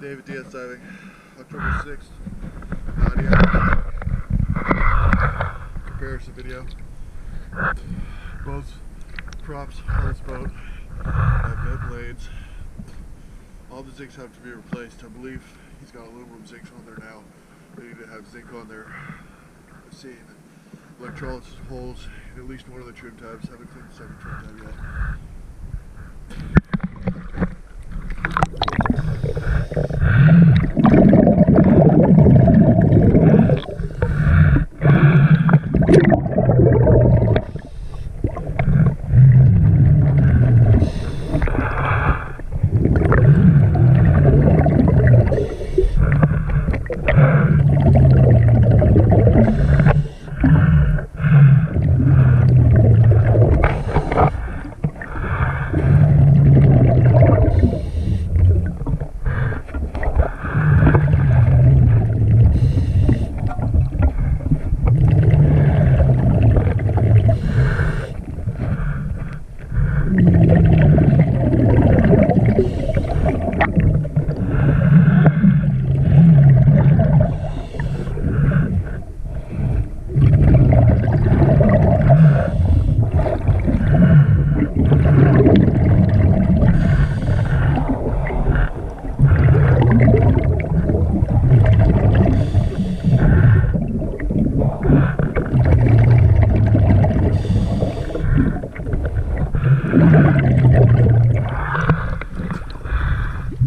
David DS Diving, October 6th, Nadia. Comparison video. Both props on this boat have bent blades. All the zincs have to be replaced. I believe he's got aluminum zincs on there now. They need to have zinc on there. I've seen electrolysis holes in at least one of the trim tabs. Haven't cleaned the second trim tab yet.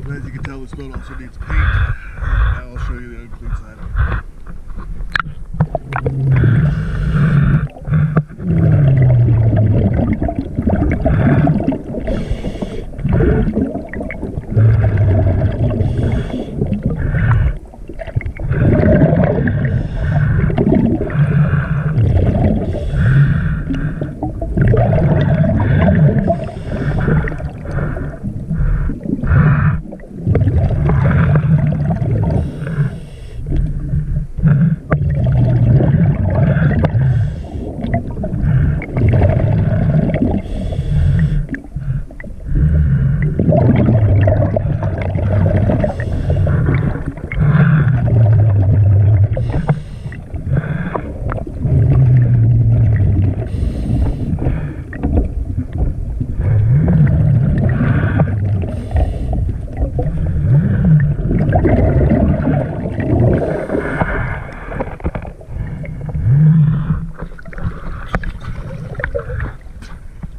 As you can tell, this boat also needs paint. Now I'll show you the unclean side.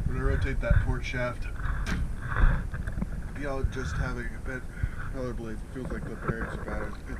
Rotate that port shaft. Just having a bent propeller blades, it feels like the bearings are bad.